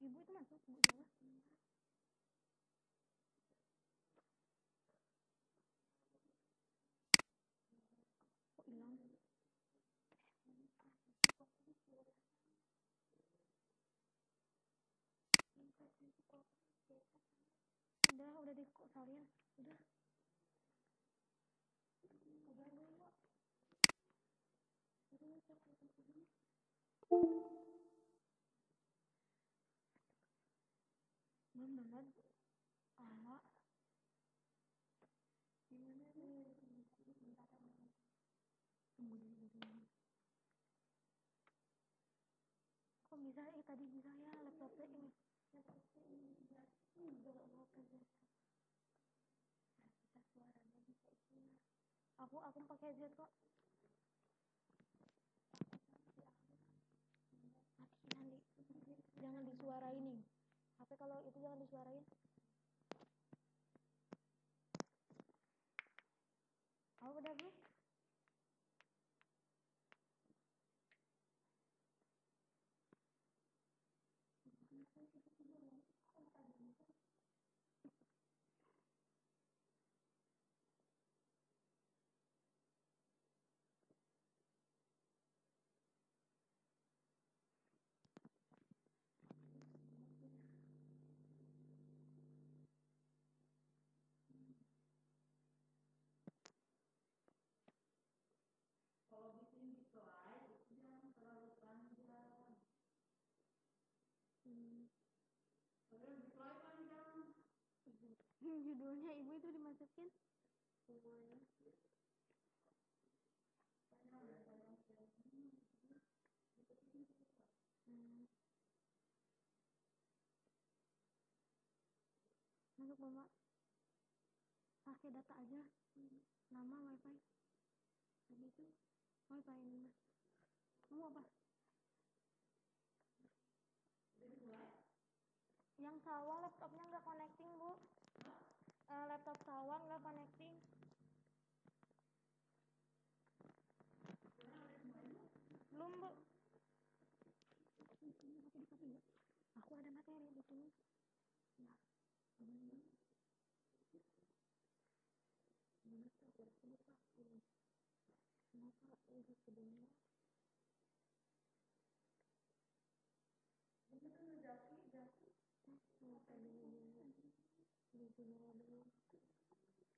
Ibu itu masuk, Bu Jawa. Kok hilang? Udah di kok salin. Udah. Belum banget. Awak. Gimana nih? Tunggu dulu. Kok bisa tadi bisa ya laptopnya ini. Aku pakai Z kok. Matiin nanti. Jangan disuarain nih. HP kalau itu jangan disuarain. Oh, udah, Bu. Judulnya ibu itu dimasukin semuanya. Masuk mama. Pakai data aja. Nama wifi. Tadi itu wifi ini mas. Kamu apa? Yang sawah laptopnya nggak connecting, Bu. Laptop sawah nggak connecting. Belum, Bu. Aku ada materi di sini. Nah,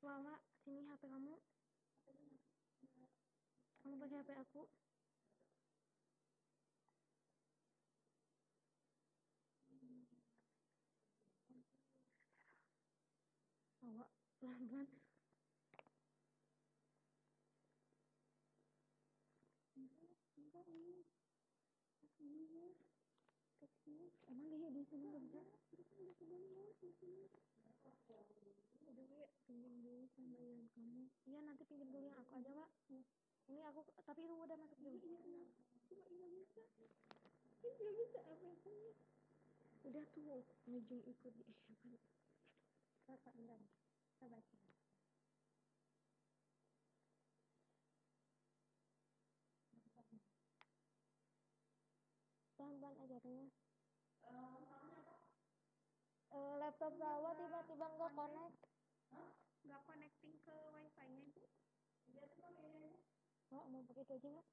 Mama, sini HP kamu. Kamu pakai HP aku. Awak pelan-pelan. Emang dia di sini nggak bisa? Udah, pinjam dulu sama yang kamu. Iya, nanti pinjam dulu yang aku aja, Pak. Ini aku, tapi itu udah masuk dulu. Bisa apa? Udah tuh, ngejung ikut di apa enggak? Sabar. Pelan-pelan aja tuh. Laptop Zawa tiba-tiba nggak connect. Nggak connecting ke wifi-nya itu. Oh, mau pakai itu aja nggak?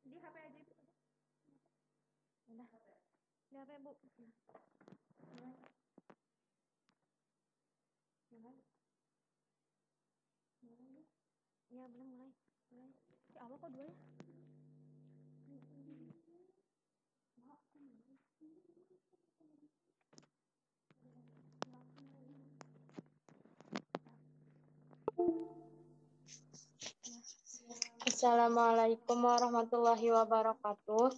Di HP aja itu. Udah. Di HP, Bu. Mulai. Ya, belum mulai. Si awal kok dua ya? Assalamualaikum warahmatullahi wabarakatuh.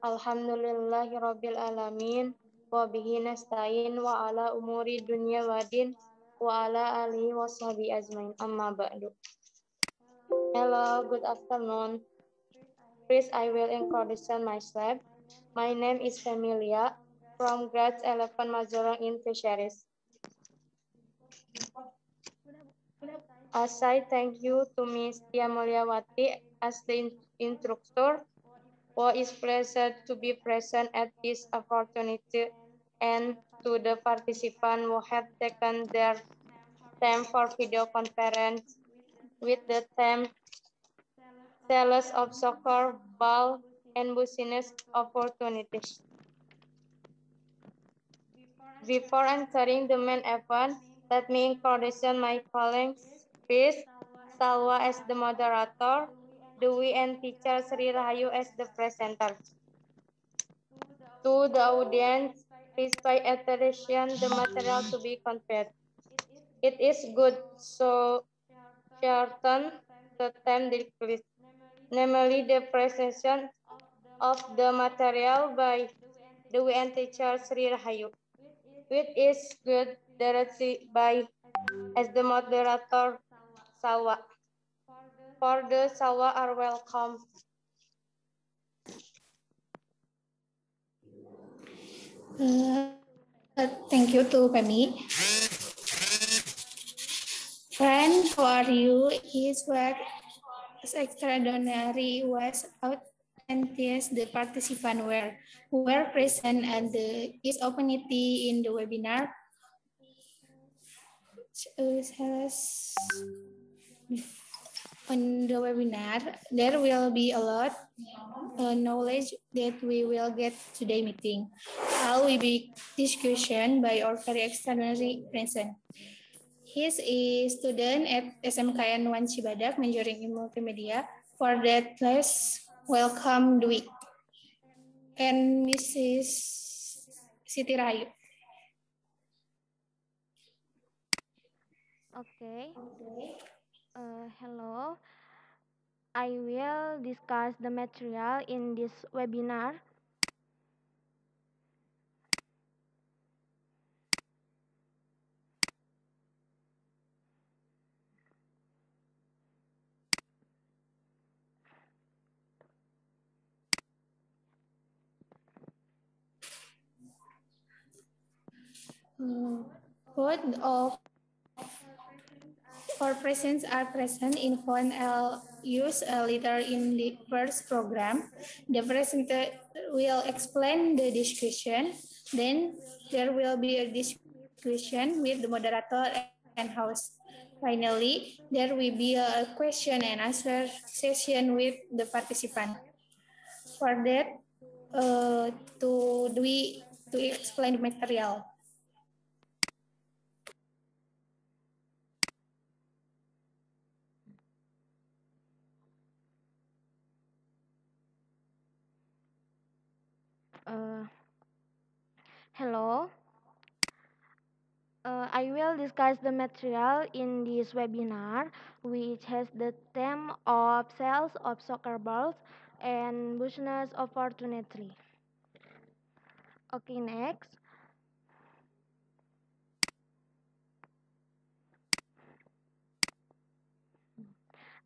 Alhamdulillahirabbil alamin wa bihi nasta'in wa ala umuri dunya waddin wa ala alihi washabihi ajmain. Amma ba'du. Hello, good afternoon. First, I will introduce myself. My name is Familia from grade 11 Majorong in Fisheries. As I thank you to Ms. Tia Mulyawati as the instructor who is pleased to be present at this opportunity, and to the participants who have taken their time for video conference with the theme Sales of Soccer, Ball, and Business Opportunities. Before entering the main event, let me introduce my colleagues. First, Salwa as the moderator, Dewi and teacher Sri Rahayu as the presenter. To the audience, please pay attention the material to be conveyed. It is good so shorten the time decrease, namely the presentation of the material by Dewi and teacher Sri Rahayu, which is good directly by as the moderator Salwa. For the Salwa are welcome. Thank you to Pemi. Friend, how are you? His work is extraordinary was out and yes, the participants were present and is opportunity in the webinar. On the webinar, there will be a lot knowledge that we will get today meeting. How we be discussion by our very extraordinary present. He is a student at SMKN 1 Cibadak, majoring in multimedia. For that, let's welcome Dwi and Mrs. Siti Rahayu. Okay. Hello. I will discuss the material in this webinar. Both of our presents are present in phone use later in the first program. The presenter will explain the discussion. Then there will be a discussion with the moderator and host. Finally, there will be a question and answer session with the participant. For that, to explain the material. Hello. I will discuss the material in this webinar, which has the theme of sales of soccer balls and business opportunity. Okay, next.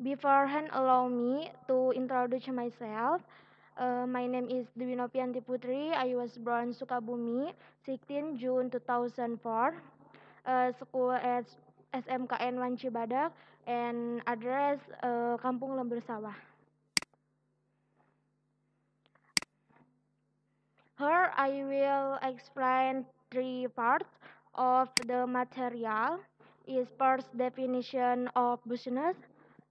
Beforehand, allow me to introduce myself. My name is Dewi Nopianti Putri. I was born Sukabumi, 16 June 2004. School at SMKN 1 Cibadak and address Kampung Lembur Sawah. Here I will explain three parts of the material. Is first definition of business,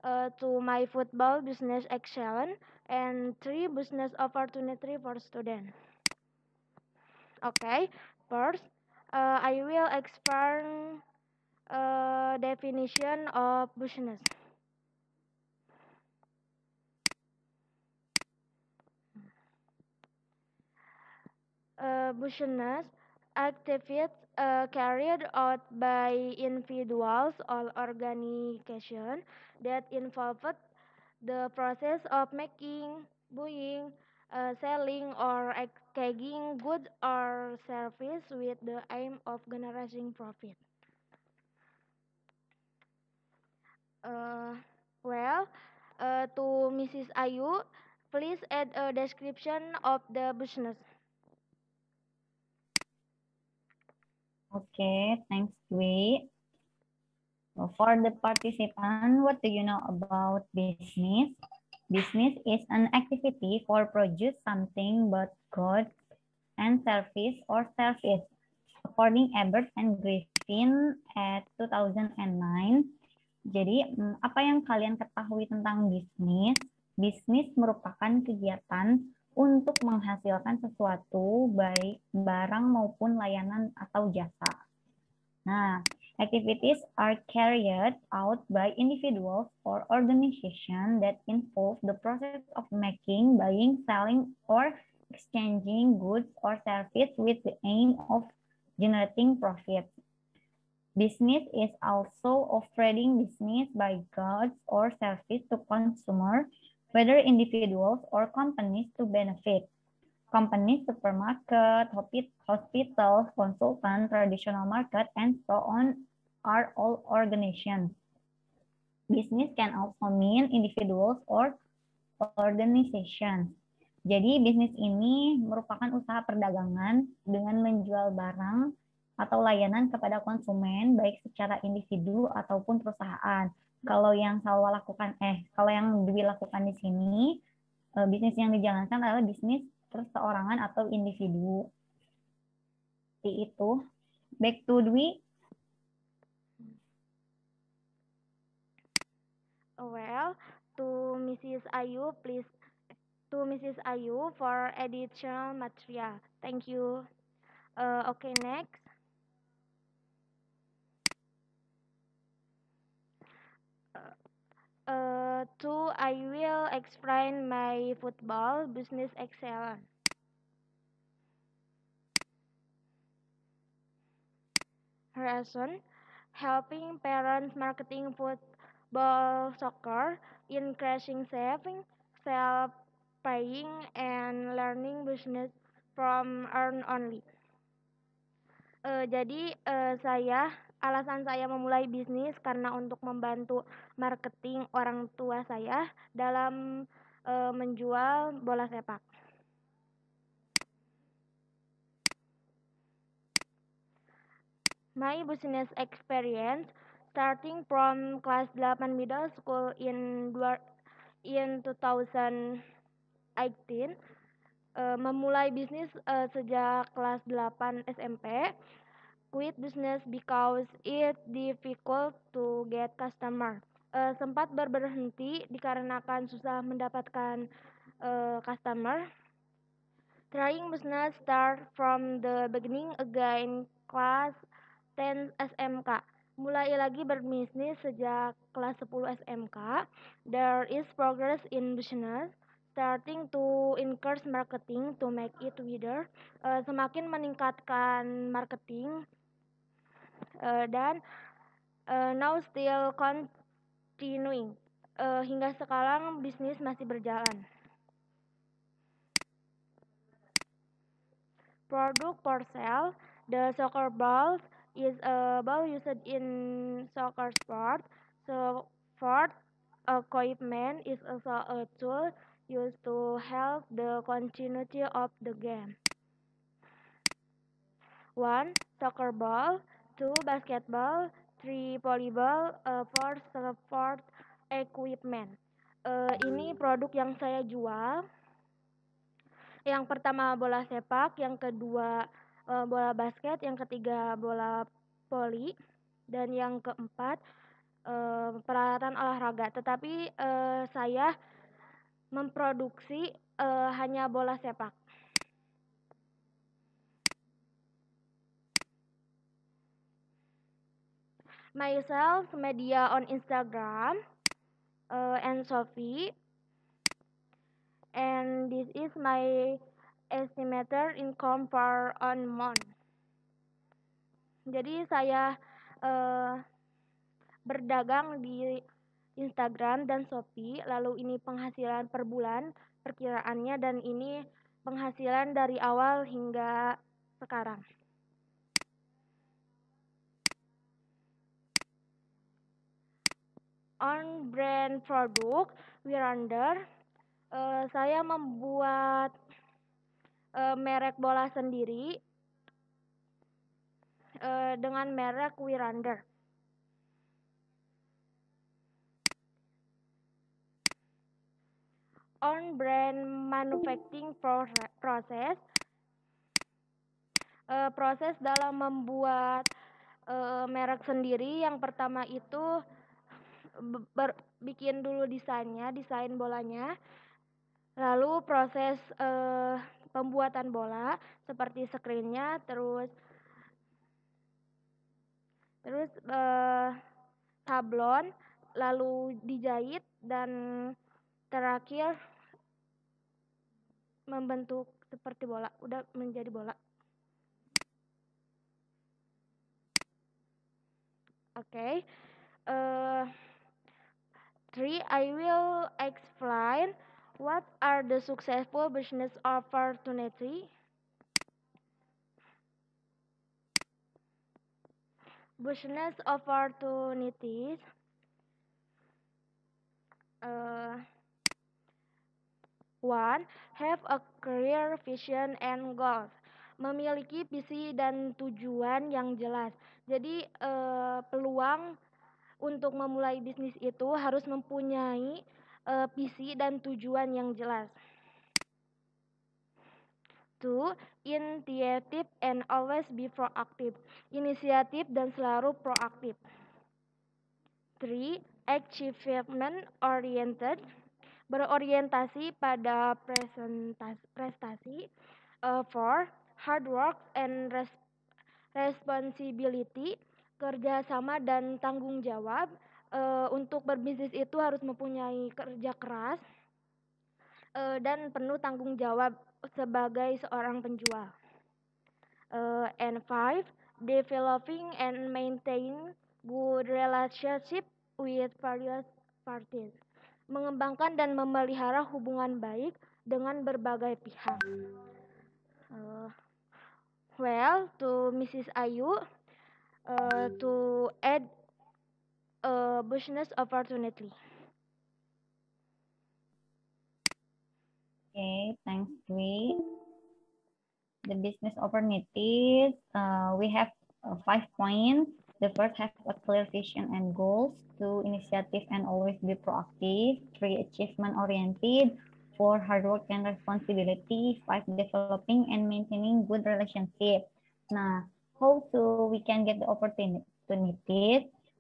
to my football business excellence, and three business opportunity for students. Okay, first I will explain definition of business. Business activities carried out by individuals or organizations that involved the process of making, buying, selling, or exchanging goods or service with the aim of generating profit. To Mrs. Ayu, please add a description of the business. Okay, thanks, Dwi. So for the participant, what do you know about business? Business is an activity for produce something but goods and service or service. According Ebert and Griffin at 2009, jadi apa yang kalian ketahui tentang bisnis? Bisnis merupakan kegiatan untuk menghasilkan sesuatu, baik barang maupun layanan atau jasa. Nah, activities are carried out by individuals or organizations that involve the process of making, buying, selling, or exchanging goods or services with the aim of generating profit. Business is also offering business by goods or service to consumer, whether individuals or companies to benefit. Companies, supermarket, hospitals, consultant, traditional market, and so on are all organizations. Business can also mean individuals or organizations. Jadi bisnis ini merupakan usaha perdagangan dengan menjual barang atau layanan kepada konsumen baik secara individu ataupun perusahaan. Kalau yang kalau yang Dwi lakukan di sini, bisnis yang dijalankan adalah bisnis perseorangan atau individu. Seperti itu. Back to Dwi. Well, to Mrs. Ayu, please. To Mrs. Ayu for additional material. Thank you. Okay, next. I will explain my football business excellence. Reason, helping parents marketing football soccer, increasing saving, self-paying, and learning business from earn only. Alasan saya memulai bisnis karena untuk membantu marketing orang tua saya dalam menjual bola sepak. My business experience starting from class 8 middle school in 2018, memulai bisnis sejak kelas 8 SMP. Quit business because it difficult to get customer. Sempat berhenti dikarenakan susah mendapatkan customer. Trying business start from the beginning again class 10 SMK. Mulai lagi berbisnis sejak kelas 10 SMK. There is progress in business. Starting to increase marketing to make it wider. Semakin meningkatkan marketing dan now still continuing. Hingga sekarang bisnis masih berjalan. Product for sale. The soccer ball is a ball used in soccer sport. Sport equipment is also a tool used to help the continuity of the game. 1. Soccer ball. 2. Basketball. 3. Volleyball. 4. Sport equipment. Ini produk yang saya jual. Yang pertama bola sepak, yang kedua bola basket, yang ketiga bola voli, dan yang keempat peralatan olahraga. Tetapi saya memproduksi hanya bola sepak. Myself media on Instagram and Shopee, and this is my estimated income per on month. Jadi saya berdagang di Instagram dan Shopee, lalu ini penghasilan per bulan perkiraannya, dan ini penghasilan dari awal hingga sekarang. On brand produk Wirander, saya membuat merek bola sendiri dengan merek Wirander. own brand manufacturing process. Proses dalam membuat merek sendiri, yang pertama itu bikin dulu desain bolanya, lalu proses pembuatan bola seperti screennya, terus sablon, lalu dijahit, dan terakhir membentuk seperti bola, udah menjadi bola. Okay. 3. I will explain what are the successful business opportunity. Business opportunities. 1. Have a clear vision and goals. Memiliki visi dan tujuan yang jelas. Jadi peluang untuk memulai bisnis itu harus mempunyai visi dan tujuan yang jelas. 2. Initiative and always be proactive. Inisiatif dan selalu proaktif. 3. Achievement oriented. Berorientasi pada prestasi. 4. Hard work and responsibility. Kerjasama dan tanggung jawab. Untuk berbisnis itu harus mempunyai kerja keras dan penuh tanggung jawab sebagai seorang penjual. And 5. Developing and maintain good relationship with various parties. Mengembangkan dan memelihara hubungan baik dengan berbagai pihak. Well, to Mrs. Ayu, to add a business opportunity. Okay, thanks, Dwi. The business opportunities, we have 5 points. The first, have a clear vision and goals. 2, initiative and always be proactive. 3, achievement oriented. 4, hard work and responsibility. 5, developing and maintaining good relationship. Nah, how we can get the opportunities?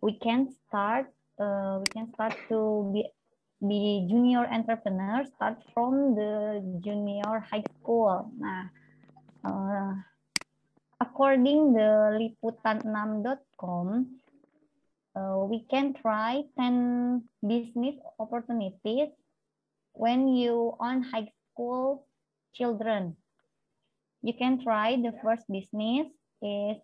We can start to be junior entrepreneur, start from the junior high school. Nah, according the liputan6.com, we can try 10 business opportunities when you on high school children. You can try the first business is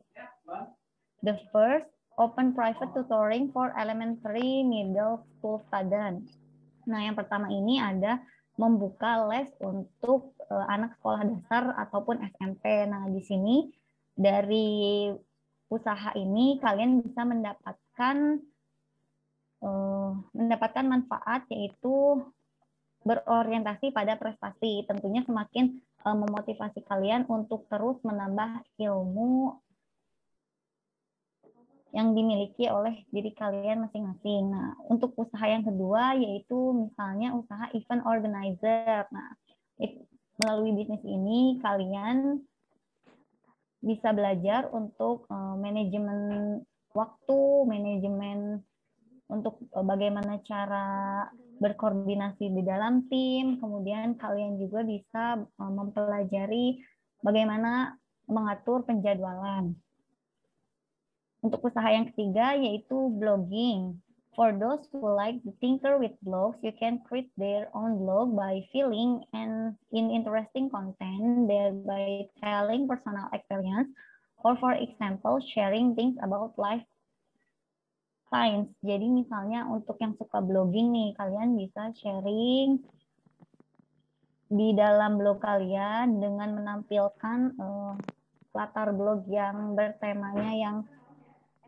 the first open private tutoring for elementary middle school students. Nah, yang pertama ini ada membuka les untuk anak sekolah dasar ataupun SMP. Nah, di sini dari usaha ini kalian bisa mendapatkan manfaat, yaitu berorientasi pada prestasi. Tentunya semakin memotivasi kalian untuk terus menambah ilmu yang dimiliki oleh diri kalian masing-masing. Nah, untuk usaha yang kedua yaitu misalnya usaha event organizer. Nah, melalui bisnis ini kalian bisa belajar untuk manajemen waktu, manajemen untuk bagaimana cara berkoordinasi di dalam tim. Kemudian kalian juga bisa mempelajari bagaimana mengatur penjadwalan. Untuk usaha yang ketiga yaitu blogging. For those who like to tinker with blogs, you can create their own blog by filling in interesting content, thereby telling personal experience, or for example, sharing things about life science. Jadi misalnya untuk yang suka blogging nih, kalian bisa sharing di dalam blog kalian dengan menampilkan latar blog yang bertemanya yang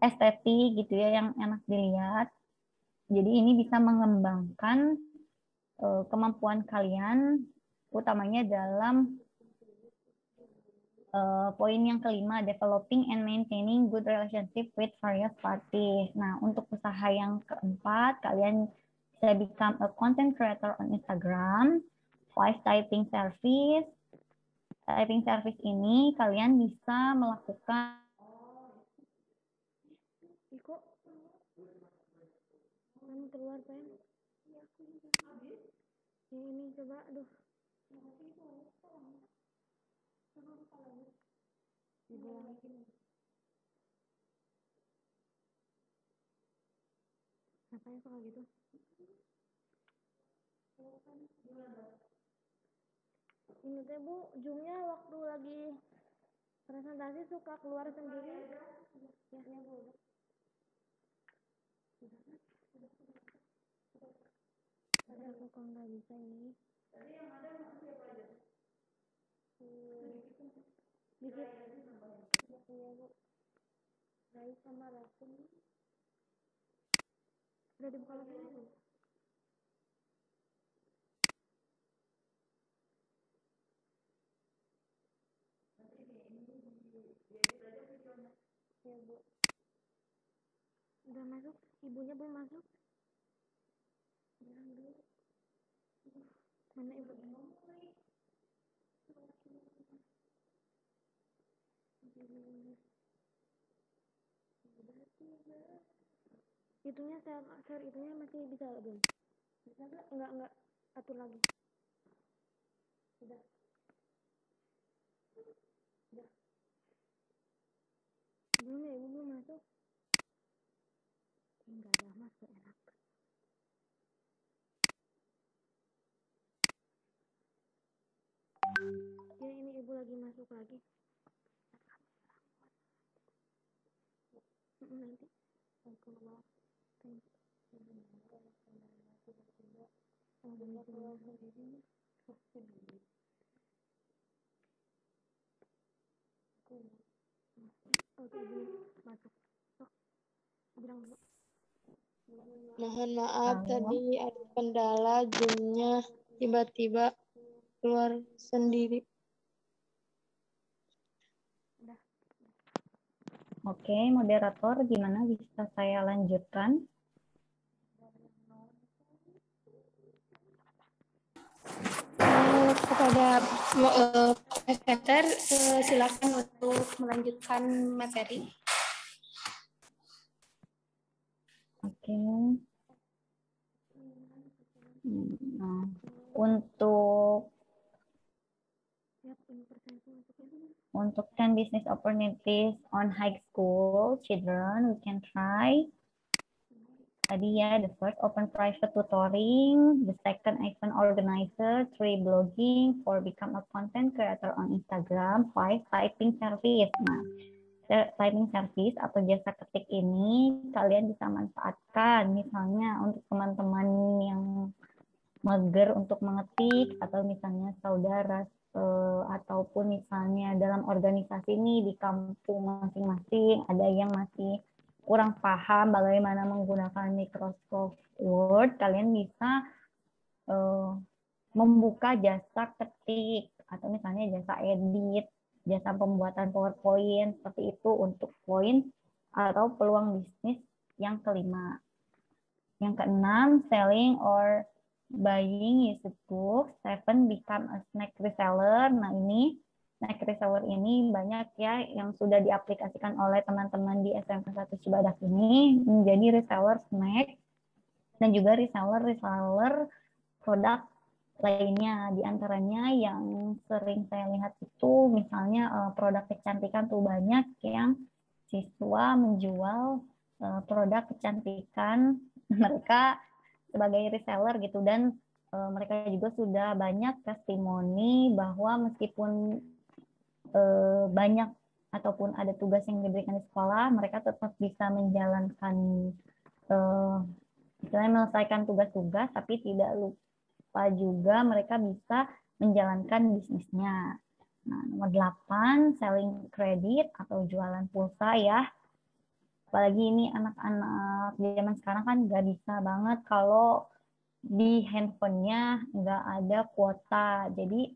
estetik gitu ya, yang enak dilihat. Jadi ini bisa mengembangkan kemampuan kalian, utamanya dalam poin yang kelima, developing and maintaining good relationship with various parties. Nah, untuk usaha yang keempat, kalian bisa become a content creator on Instagram. Voice typing service. Typing service ini kalian bisa melakukan Iko, kamu keluar pen. Yang ini coba, aduh. Ngapain suka gitu? Ini teh Bu, zoomnya waktu lagi presentasi suka keluar sendiri. Ya, Bu. Aku kok nggak bisa ini. Dikit. Iya Bu. Baik sama Rasul. Udah dibuka lagi Bu. Ya Bu. Udah masuk? Ibunya belum masuk? Bilang dulu. Mana ibunya? Itunya share itunya masih bisa belum? Bisa nggak? Enggak atur lagi. Udah. Belum ya, ibu belum masuk. Enggak ada masuk, enak. Ya ini ibu lagi masuk lagi. Nanti aku mau masuk. Bilang dulu. Mohon maaf Halo. tadi ada kendala Zoom-nya tiba-tiba keluar sendiri. Oke, moderator, gimana bisa saya lanjutkan? Kepada presenter, silakan untuk melanjutkan materi. Oke. Nah, untuk 10 business opportunities on high school children, we can try. Tadi ya, the first open private tutoring, the second event organizer, 3 blogging, 4 become a content creator on Instagram, 5 typing service. Nah, typing service atau jasa ketik ini kalian bisa manfaatkan misalnya untuk teman-teman yang mager untuk mengetik atau misalnya saudara ataupun misalnya dalam organisasi ini di kampung masing-masing ada yang masih kurang paham bagaimana menggunakan Microsoft Word, kalian bisa membuka jasa ketik atau misalnya jasa edit, jasa pembuatan PowerPoint seperti itu untuk poin atau peluang bisnis yang kelima. Yang keenam, selling or buying used books. 7, become a snack reseller. Nah ini snack reseller ini banyak ya yang sudah diaplikasikan oleh teman-teman di SMP 1 Cibadak ini menjadi reseller snack dan juga reseller produk lainnya. Di antaranya yang sering saya lihat itu misalnya produk kecantikan tuh banyak yang siswa menjual produk kecantikan mereka sebagai reseller gitu dan mereka juga sudah banyak testimoni bahwa meskipun banyak ataupun ada tugas yang diberikan di sekolah, mereka tetap bisa menjalankan istilahnya menyelesaikan tugas-tugas, tapi tidak lupa juga mereka bisa menjalankan bisnisnya. Nah, nomor 8, selling credit atau jualan pulsa ya. Apalagi ini anak-anak zaman sekarang kan nggak bisa banget kalau di handphonenya nggak ada kuota. Jadi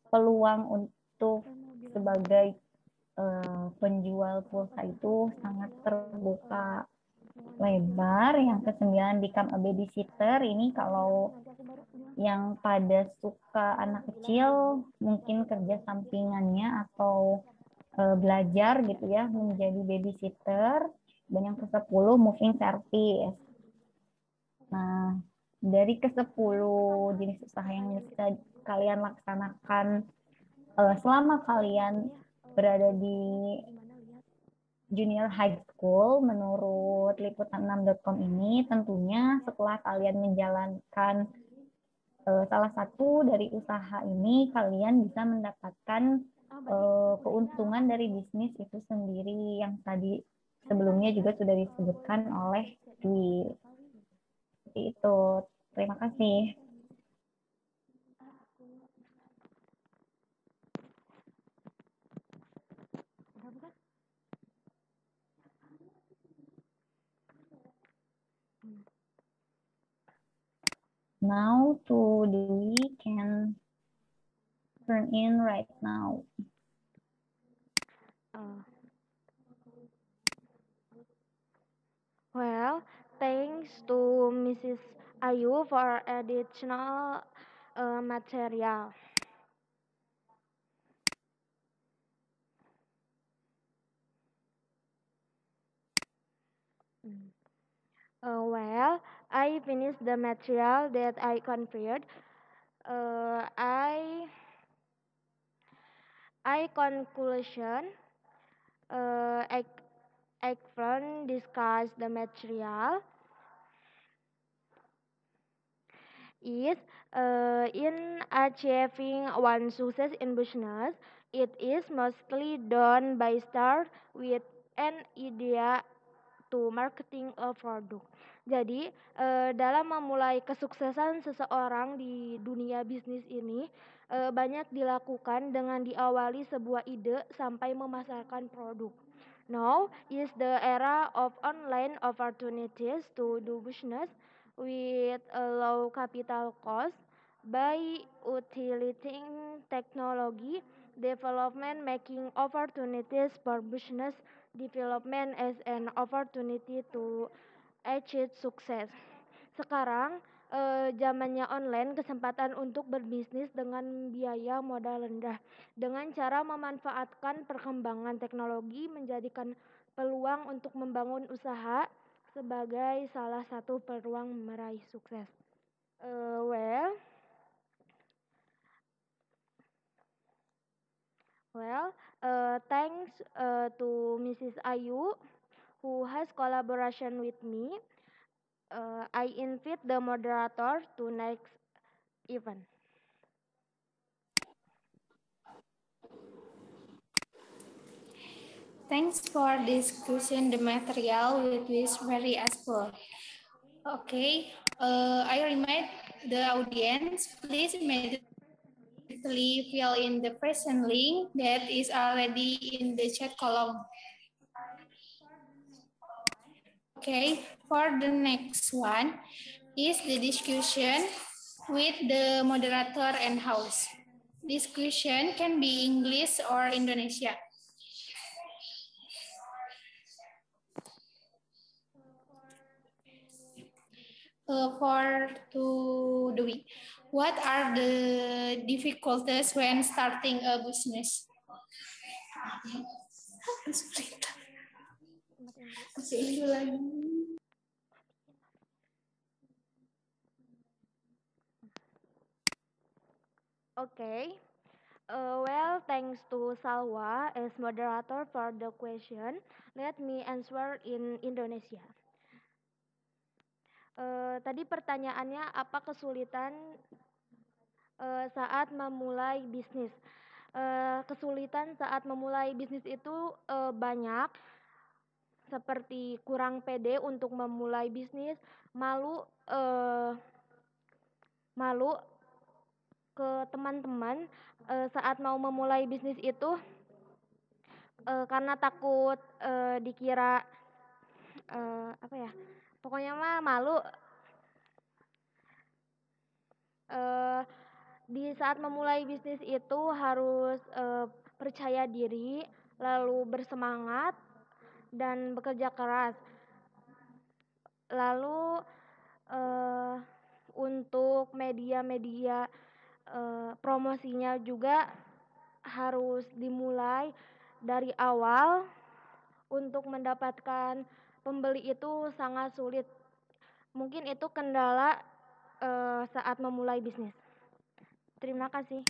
peluang untuk sebagai penjual pulsa itu sangat terbuka lebar. Yang ke-9, become a babysitter. Ini kalau yang pada suka anak kecil mungkin kerja sampingannya atau belajar gitu ya menjadi babysitter, dan yang ke-10 moving service. Nah, dari ke-10 jenis usaha yang bisa kalian laksanakan selama kalian berada di junior high school menurut liputan6.com ini, tentunya setelah kalian menjalankan salah satu dari usaha ini, kalian bisa mendapatkan keuntungan dari bisnis itu sendiri yang tadi sebelumnya juga sudah disebutkan oleh Dwi. Seperti itu. Terima kasih. Now to Dwi can turn in right now. Well, thanks to Mrs. Ayu for additional material. Well, I finished the material that I conferred. I conclusion. Ekfron discuss the material is in achieving one success in business. It is mostly done by start with an idea to marketing a product. Jadi dalam memulai kesuksesan seseorang di dunia bisnis ini banyak dilakukan dengan diawali sebuah ide sampai memasarkan produk. Now is the era of online opportunities to do business with a low capital cost by utilizing technology development, making opportunities for business development as an opportunity to achieve success. Sekarang zamannya online, kesempatan untuk berbisnis dengan biaya modal rendah dengan cara memanfaatkan perkembangan teknologi menjadikan peluang untuk membangun usaha sebagai salah satu peluang meraih sukses. Thanks to Mrs. Ayu who has collaboration with me. I invite the moderator to next event. Thanks for discussing the material with this very expert. Okay, I remind the audience, please immediately fill in the present link that is already in the chat column. Okay, for the next one is the discussion with the moderator and host. Discussion can be English or Indonesia. For to Dwi, what are the difficulties when starting a business? Okay. Thanks to Salwa as moderator for the question. Let me answer in Indonesia. Tadi pertanyaannya apa kesulitan saat memulai bisnis? Kesulitan saat memulai bisnis itu banyak, seperti kurang pede untuk memulai bisnis, malu ke teman-teman saat mau memulai bisnis itu karena takut dikira pokoknya mah malu. Di saat memulai bisnis itu harus percaya diri, lalu bersemangat dan bekerja keras. Lalu untuk untuk media-media promosinya juga harus dimulai dari awal. Untuk mendapatkan pembeli itu sangat sulit. Mungkin itu kendala saat memulai bisnis. Terima kasih.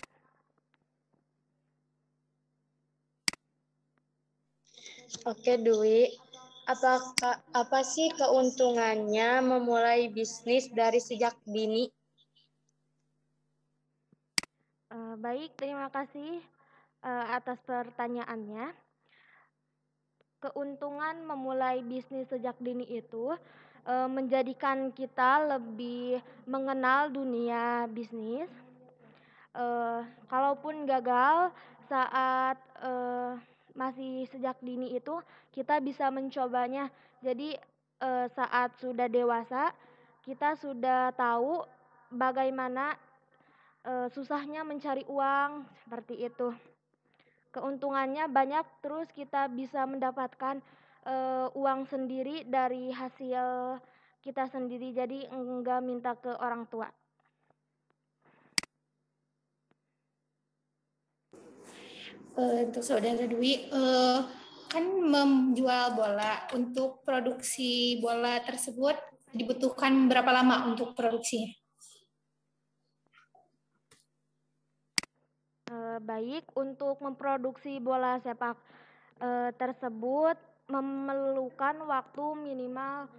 Oke, Dwi. Apa sih keuntungannya memulai bisnis dari sejak dini? Baik, terima kasih atas pertanyaannya. Keuntungan memulai bisnis sejak dini itu menjadikan kita lebih mengenal dunia bisnis. Kalaupun gagal saat masih sejak dini itu, kita bisa mencobanya. Jadi saat sudah dewasa, kita sudah tahu bagaimana susahnya mencari uang, seperti itu. Keuntungannya banyak, terus kita bisa mendapatkan uang sendiri dari hasil kita sendiri, jadi enggak minta ke orang tua. Untuk saudara Dwi, kan menjual bola. Untuk produksi bola tersebut dibutuhkan berapa lama untuk produksinya? Baik, untuk memproduksi bola sepak tersebut memerlukan waktu minimal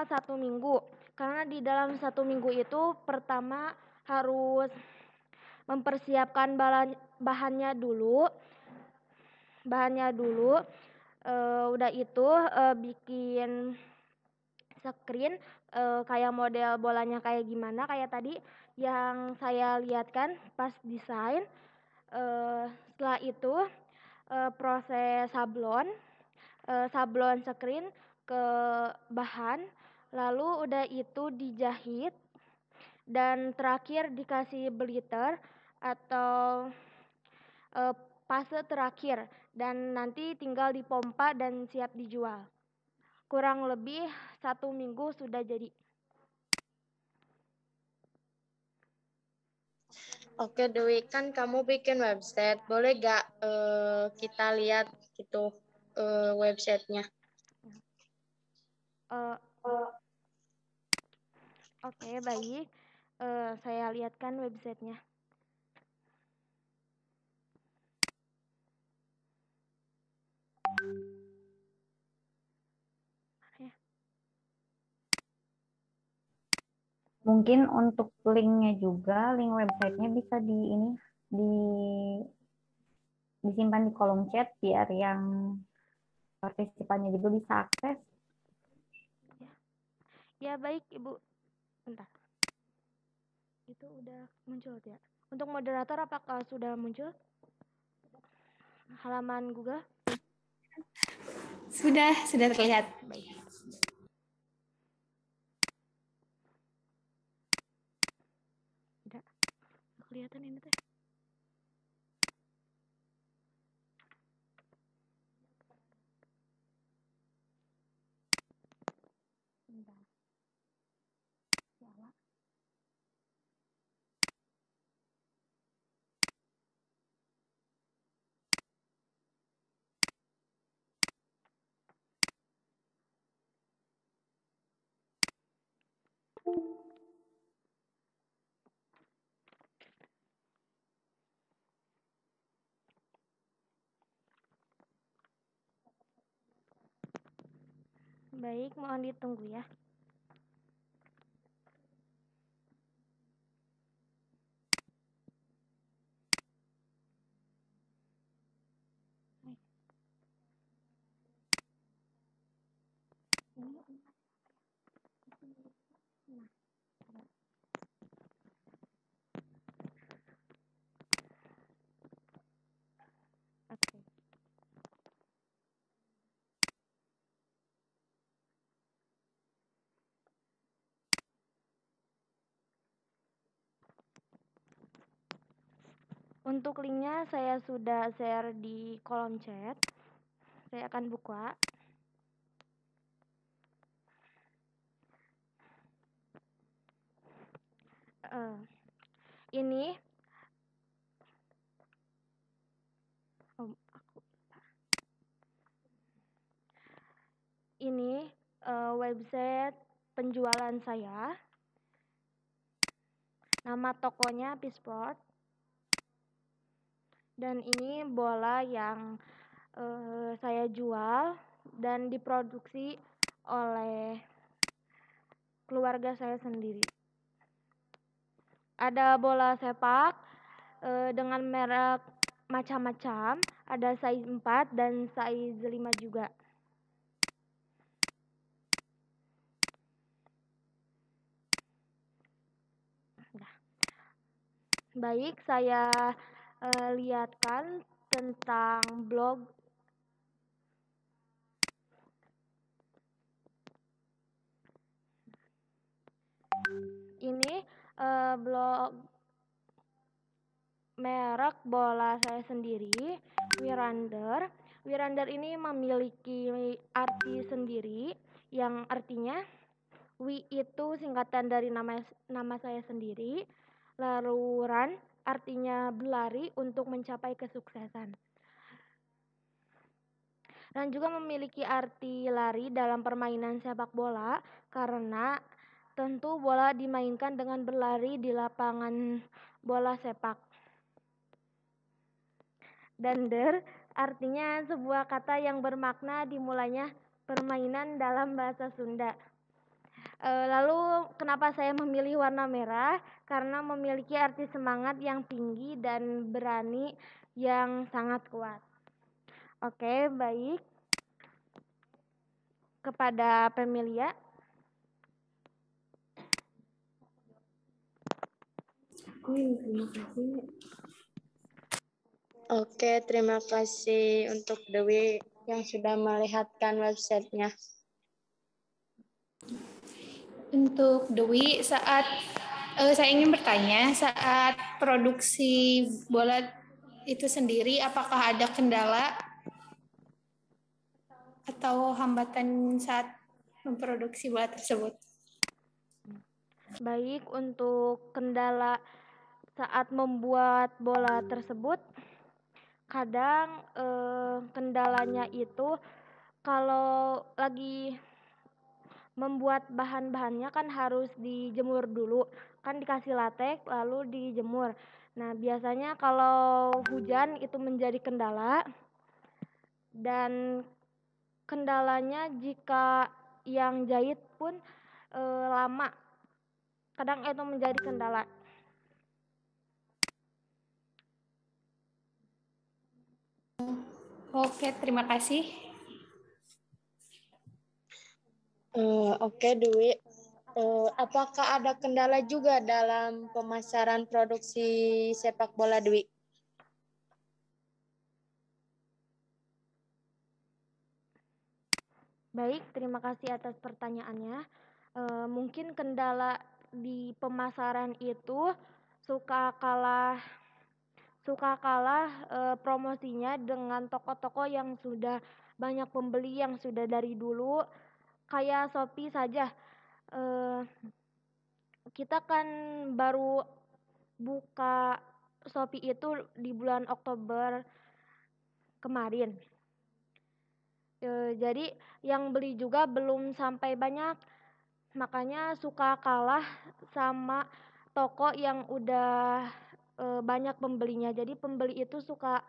1 minggu, karena di dalam 1 minggu itu pertama harus mempersiapkan bahannya dulu. Udah itu bikin screen kayak model bolanya kayak gimana, kayak tadi yang saya lihatkan pas desain. Setelah itu proses sablon screen ke bahan, lalu udah itu dijahit, dan terakhir dikasih blister atau fase terakhir, dan nanti tinggal dipompa dan siap dijual. Kurang lebih 1 minggu sudah jadi. Oke, Dwi, kan kamu bikin website. Boleh gak kita lihat gitu websitenya? Oke, baik. Saya lihatkan websitenya. Mungkin untuk linknya juga, link websitenya bisa disimpan di kolom chat biar yang partisipannya juga bisa akses. Ya baik, Ibu. Bentar. Itu udah muncul ya. Untuk moderator apakah sudah muncul halaman Google? Sudah terlihat. Baik. Tidak kelihatan ini teh. Bentar. Nyala. Baik, mohon ditunggu ya. Oke. Untuk linknya saya sudah share di kolom chat. Saya akan buka. ini website penjualan saya. Nama tokonya Peaceport. Dan ini bola yang saya jual dan diproduksi oleh keluarga saya sendiri. Ada bola sepak dengan merek macam-macam, ada size 4 dan size 5 juga. Baik, saya lihatkan tentang blog ini, blog merek bola saya sendiri, Wirander. Wirander ini memiliki arti sendiri yang artinya Wi itu singkatan dari nama saya sendiri, lalu run artinya berlari untuk mencapai kesuksesan. Dan juga memiliki arti lari dalam permainan sepak bola karena tentu bola dimainkan dengan berlari di lapangan bola sepak. Dander artinya sebuah kata yang bermakna dimulainya permainan dalam bahasa Sunda. Lalu kenapa saya memilih warna merah? Karena memiliki arti semangat yang tinggi dan berani yang sangat kuat. Oke, baik. Kepada Pemelia. Oke, terima kasih untuk Dewi yang sudah melihatkan websitenya. Untuk Dewi, saat saya ingin bertanya, saat produksi bola itu sendiri, apakah ada kendala atau hambatan saat memproduksi bola tersebut? Baik, untuk kendala saat membuat bola tersebut, kadang kendalanya itu kalau lagi membuat bahan-bahannya kan harus dijemur dulu, kan dikasih latex lalu dijemur. Nah, biasanya kalau hujan itu menjadi kendala, dan kendalanya jika yang jahit pun lama, kadang itu menjadi kendala. Oke, terima kasih. Oke, Dewi. Apakah ada kendala juga dalam pemasaran produksi sepak bola, Dewi? Baik, terima kasih atas pertanyaannya. Mungkin kendala di pemasaran itu suka kalah promosinya dengan toko-toko yang sudah banyak pembeli yang sudah dari dulu, kayak Shopee saja. Kita kan baru buka Shopee itu di bulan Oktober kemarin. Jadi yang beli juga belum sampai banyak, makanya suka kalah sama toko yang udah banyak pembelinya. Jadi pembeli itu suka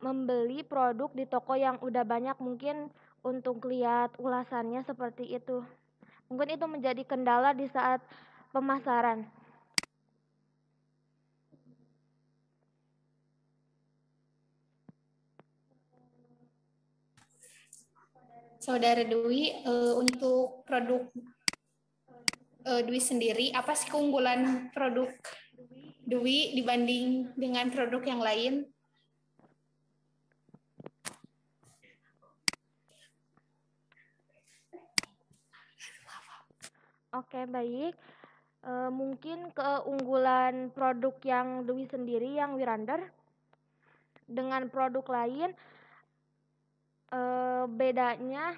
membeli produk di toko yang udah banyak, mungkin untuk lihat ulasannya seperti itu. Mungkin itu menjadi kendala di saat pemasaran. Saudara Dwi, untuk produk Dwi sendiri, apa sih keunggulan produk Dwi dibanding dengan produk yang lain? Oke, baik. Mungkin keunggulan produk yang Dwi sendiri, yang Wirander, dengan produk lain, bedanya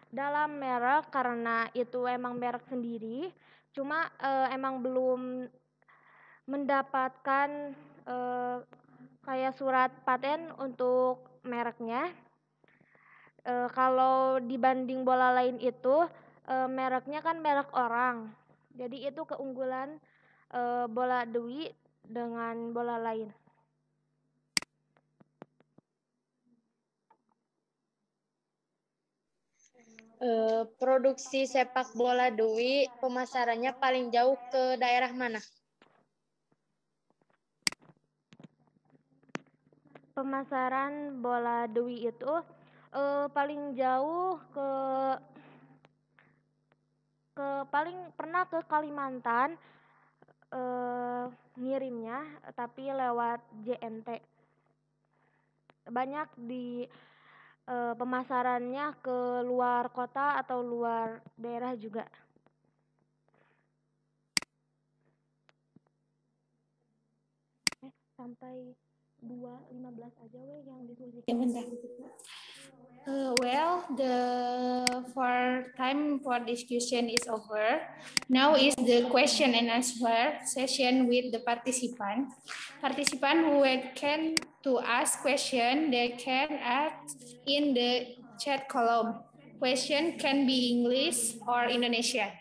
dalam merek, karena itu emang merek sendiri, cuma emang belum mendapatkan kayak surat paten untuk mereknya. Kalau dibanding bola lain itu mereknya kan merek orang, jadi itu keunggulan bola Dwi dengan bola lain. Produksi sepak bola Dwi pemasarannya paling jauh ke daerah mana? Pemasaran bola Dwi itu paling jauh ke paling pernah ke Kalimantan, ngirimnya tapi lewat JNT. Banyak di pemasarannya ke luar kota atau luar daerah juga. Sampai 2:15 aja weh yang diskusi. Ya, bentar. Well, the time for discussion is over. Now is the question and answer session with the participant. Participant who can to ask question, they can ask in the chat column. Question can be English or Indonesian.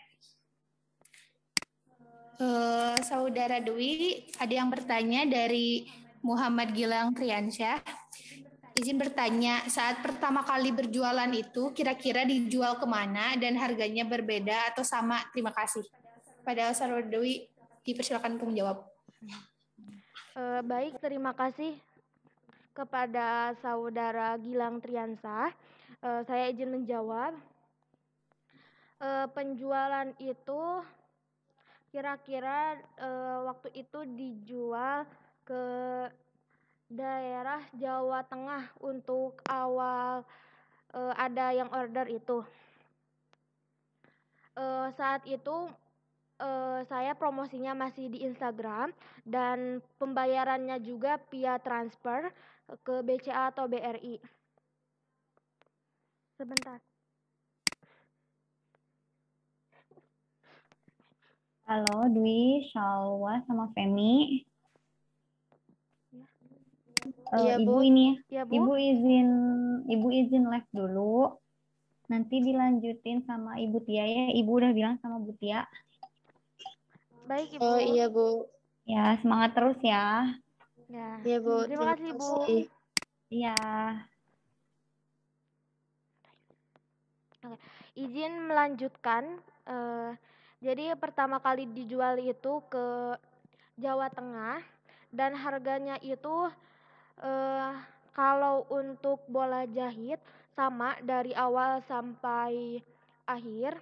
Saudara Dwi, ada yang bertanya dari Muhammad Gilang Triansyah. Izin bertanya, saat pertama kali berjualan itu kira-kira dijual kemana dan harganya berbeda atau sama? Terima kasih. Pada Saudara Dwi, dipersilakan untuk menjawab. Baik, terima kasih kepada Saudara Gilang Triansyah. Saya izin menjawab. Penjualan itu kira-kira waktu itu dijual ke daerah Jawa Tengah untuk awal ada yang order itu. Saat itu saya promosinya masih di Instagram dan pembayarannya juga via transfer ke BCA atau BRI. Sebentar. Halo Dwi, Shalwa sama Femi. Iya, Ibu Bu. ini, Ya, Bu. Ibu izin live dulu. Nanti dilanjutin sama Ibu Tia ya. Ibu udah bilang sama Bu Tia. Baik, Ibu. Oh iya, Bu. Ya, semangat terus ya. Ya. Iya, Bu. Terima kasih, Bu. Iya. Oke. Izin melanjutkan. Jadi pertama kali dijual itu ke Jawa Tengah dan harganya itu kalau untuk bola jahit sama dari awal sampai akhir.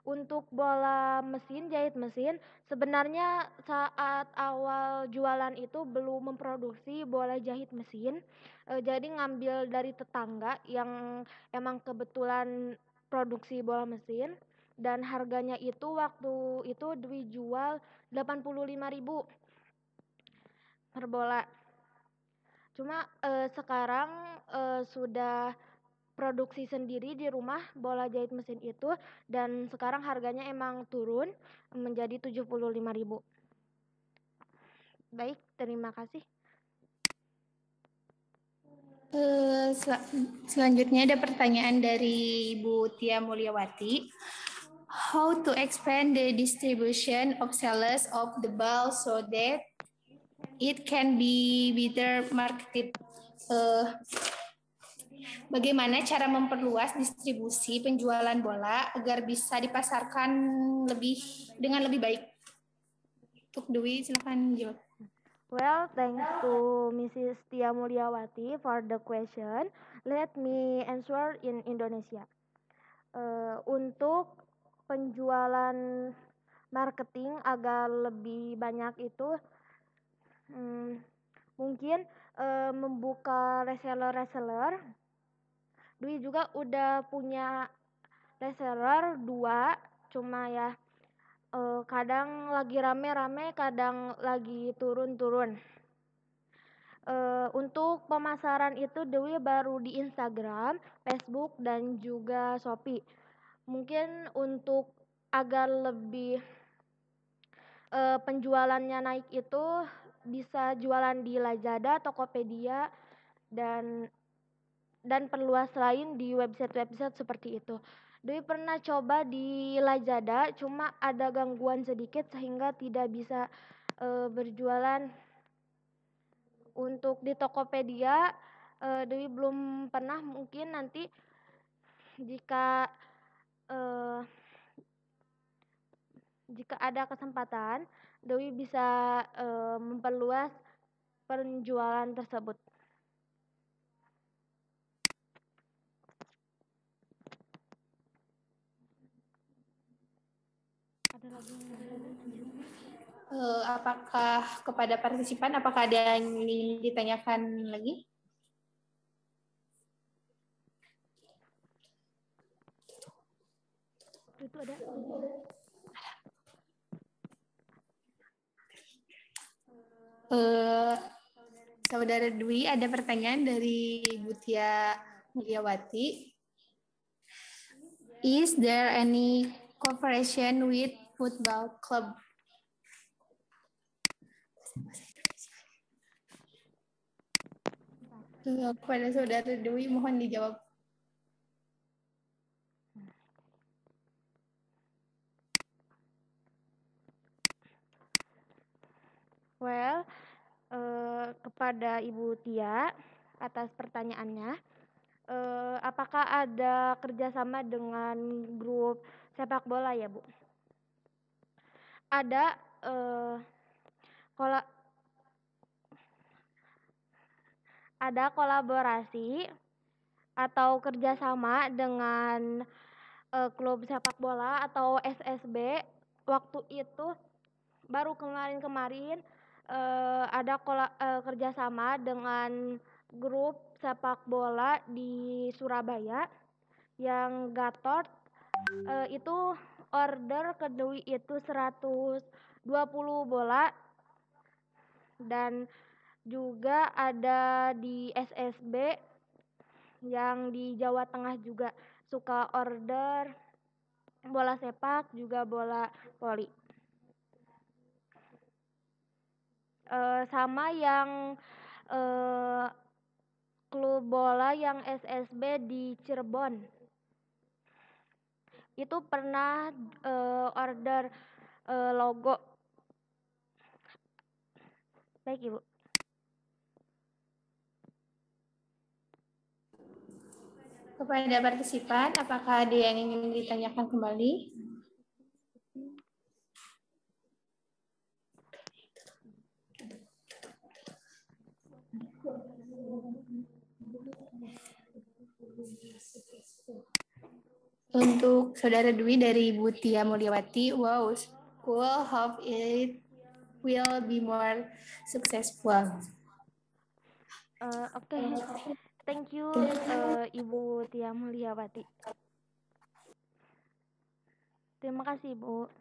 Untuk bola mesin, jahit mesin, sebenarnya saat awal jualan itu belum memproduksi bola jahit mesin. Jadi ngambil dari tetangga yang emang kebetulan produksi bola mesin, dan harganya itu waktu itu dijual 85.000 per bola. Cuma sekarang sudah produksi sendiri di rumah bola jahit mesin itu, dan sekarang harganya emang turun menjadi 75.000. Baik, terima kasih. Selanjutnya ada pertanyaan dari Ibu Tia Mulyawati. How to expand the distribution of sellers of the ball so that it can be better marketed? Bagaimana cara memperluas distribusi penjualan bola agar bisa dipasarkan dengan lebih baik? Untuk Dewi, silakan jawab. Well, thanks to Mrs. Tia Mulyawati for the question. Let me answer in Indonesia. Untuk penjualan marketing agar lebih banyak itu mungkin membuka reseller. Dwi juga udah punya reseller 2, cuma ya kadang lagi rame-rame, kadang lagi turun-turun. Untuk pemasaran itu Dewi baru di Instagram, Facebook, dan juga Shopee. Mungkin untuk agar lebih penjualannya naik itu bisa jualan di Lazada, Tokopedia, dan perluas lain di website-website seperti itu. Dewi pernah coba di Lazada, cuma ada gangguan sedikit sehingga tidak bisa berjualan. Untuk di Tokopedia, Dewi belum pernah, mungkin nanti jika ada kesempatan, Dewi bisa memperluas penjualan tersebut. Ada lagi apakah kepada partisipan, apakah ada yang ingin ditanyakan lagi? itu ada? Saudara Dwi, ada pertanyaan dari Butia Mulyawati. Is there any cooperation with football club? Kepada Saudara Dwi, mohon dijawab. Well, kepada Ibu Tia atas pertanyaannya, apakah ada kerjasama dengan grup sepak bola ya, Bu? Ada kolaborasi atau kerjasama dengan klub sepak bola atau SSB. Waktu itu baru kemarin ada kerjasama dengan grup sepak bola di Surabaya yang Gatot. Itu order ke Dewi itu 120 bola, dan juga ada di SSB yang di Jawa Tengah juga suka order bola sepak, juga bola voli. Sama yang klub bola yang SSB di Cirebon, itu pernah order logo. Baik, Ibu. Kepada partisipan, apakah ada yang ingin ditanyakan kembali? Untuk Saudara Dwi dari Ibu Tia Mulyawati, wow, school hope it will be more successful. Oke. Thank you, Ibu Tia Mulyawati. Terima kasih, Bu.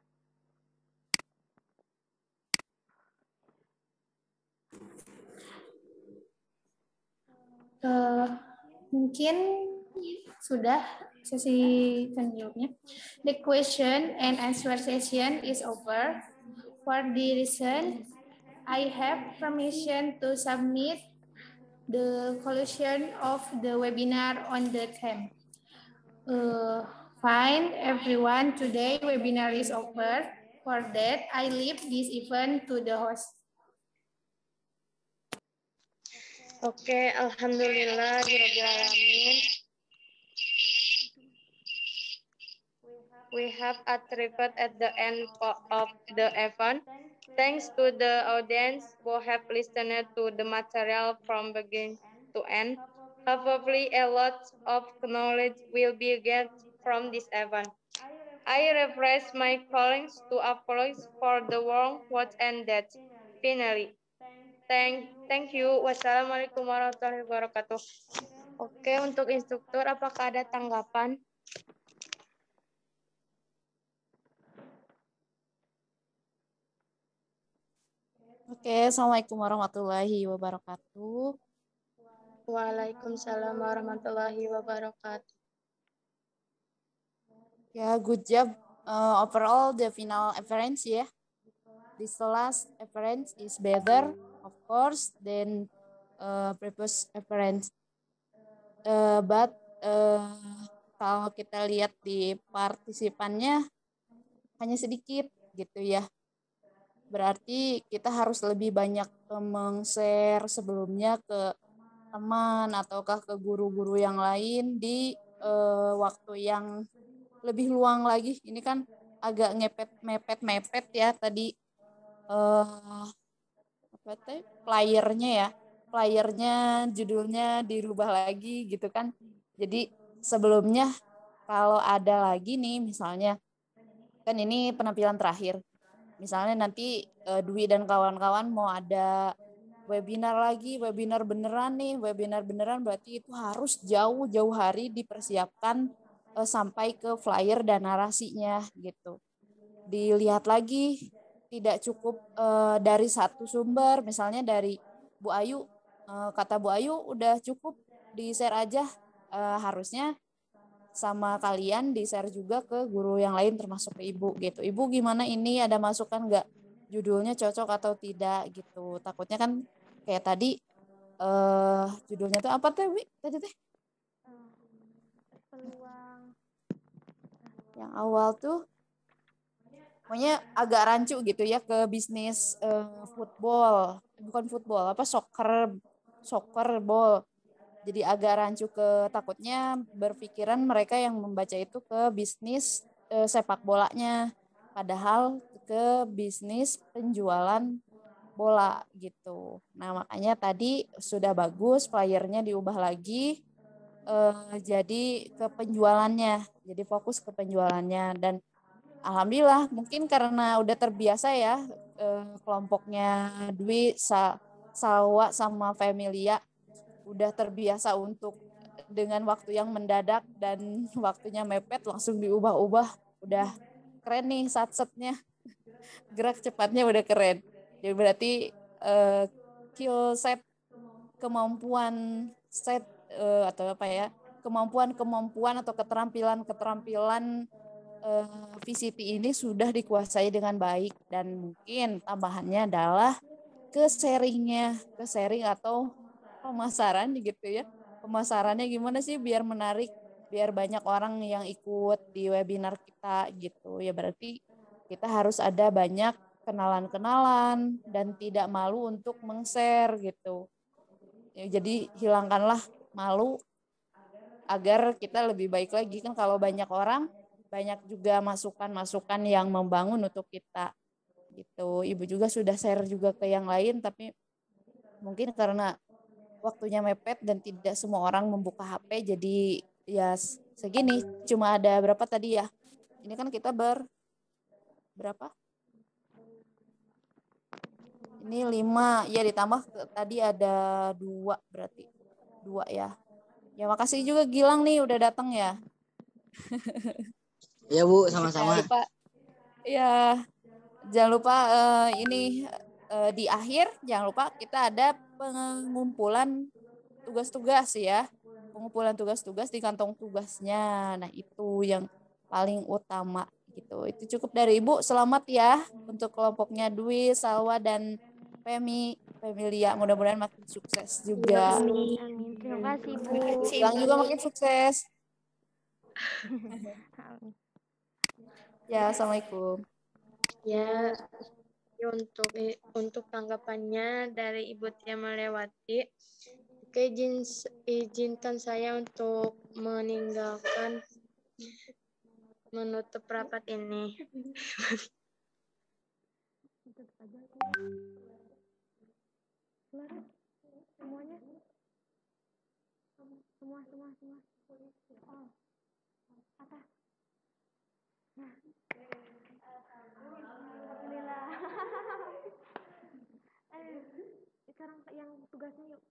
Mungkin sudah sesi selanjutnya. The question and answer session is over. For the reason, I have permission to submit the conclusion of the webinar on the time. Fine, everyone. Today webinar is over. For that, I leave this event to the host. Oke, alhamdulillah rabbil alamin. We have arrived at the end of the event. Thanks to the audience who have listened to the material from beginning to end. Hopefully a lot of knowledge will be gained from this event. I refresh my callings to apologize for the wrong words and that. Finally, thank you. Wassalamualaikum warahmatullahi wabarakatuh. Oke, untuk instruktur, apakah ada tanggapan? Oke, Assalamualaikum warahmatullahi wabarakatuh. Waalaikumsalam warahmatullahi wabarakatuh. Ya, good job overall the final appearance ya. this last appearance is better, of course, than previous appearance. But kalau kita lihat di partisipannya hanya sedikit gitu ya. Berarti kita harus lebih banyak meng-share sebelumnya ke teman ataukah ke guru-guru yang lain di waktu yang lebih luang lagi. Ini kan agak mepet ya tadi flyernya ya. Flyernya judulnya dirubah lagi gitu kan. Jadi sebelumnya kalau ada lagi nih misalnya kan ini penampilan terakhir. Misalnya nanti Dwi dan kawan-kawan mau ada webinar lagi, webinar beneran nih, webinar beneran berarti itu harus jauh-jauh hari dipersiapkan sampai ke flyer dan narasinya gitu. Dilihat lagi, tidak cukup dari satu sumber, misalnya dari Bu Ayu, kata Bu Ayu udah cukup di-share aja, harusnya sama kalian di-share juga ke guru yang lain termasuk ke Ibu gitu. Ibu gimana ini, ada masukan nggak? Judulnya cocok atau tidak gitu. Takutnya kan kayak tadi judulnya tuh apa teh, Wi? Tadi teh? Peluang. Yang awal tuh pokoknya agak rancu gitu ya ke bisnis football. Bukan football, apa soccer ball. Jadi agak rancu ke takutnya berpikiran mereka yang membaca itu ke bisnis sepak bolanya. Padahal ke bisnis penjualan bola gitu. Nah makanya tadi sudah bagus flyernya diubah lagi jadi ke penjualannya. Jadi fokus ke penjualannya dan alhamdulillah mungkin karena udah terbiasa ya kelompoknya Dwi, Salwa sama Familia udah terbiasa untuk dengan waktu yang mendadak dan waktunya mepet langsung diubah-ubah. Udah keren nih satsetnya. Gerak cepatnya udah keren. Jadi berarti skill set kemampuan set atau apa ya? Kemampuan atau keterampilan VCT ini sudah dikuasai dengan baik dan mungkin tambahannya adalah ke sharing atau pemasaran gitu ya. Pemasarannya gimana sih biar menarik, biar banyak orang yang ikut di webinar kita gitu. Ya berarti kita harus ada banyak kenalan-kenalan dan tidak malu untuk meng-share gitu. Ya, jadi hilangkanlah malu agar kita lebih baik lagi kan kalau banyak orang, banyak juga masukan-masukan yang membangun untuk kita gitu. Ibu juga sudah share juga ke yang lain tapi mungkin karena waktunya mepet dan tidak semua orang membuka HP jadi ya segini cuma ada berapa tadi ya ini kan kita berapa ini 5 ya ditambah tadi ada 2 berarti 2 ya makasih juga Gilang nih udah datang ya. Ya Bu, Jangan sama-sama. lupa ya jangan lupa ini di akhir jangan lupa kita ada pengumpulan tugas-tugas ya. Pengumpulan tugas-tugas di kantong tugasnya. Nah, itu yang paling utama gitu. Itu cukup dari Ibu. Selamat ya untuk kelompoknya Dwi, Salwa dan Familia. Mudah-mudahan makin sukses juga. Amin. Amin. Terima kasih, Bu. Gilang juga makin sukses. Amin. Ya, Assalamualaikum. Ya, untuk tanggapannya dari Ibu Tia Melewati, oke, izinkan saya untuk menutup rapat ini. Semuanya. Semua. Oh, apa? Nah. Alhamdulillah. Sekarang yang tugasnya yuk.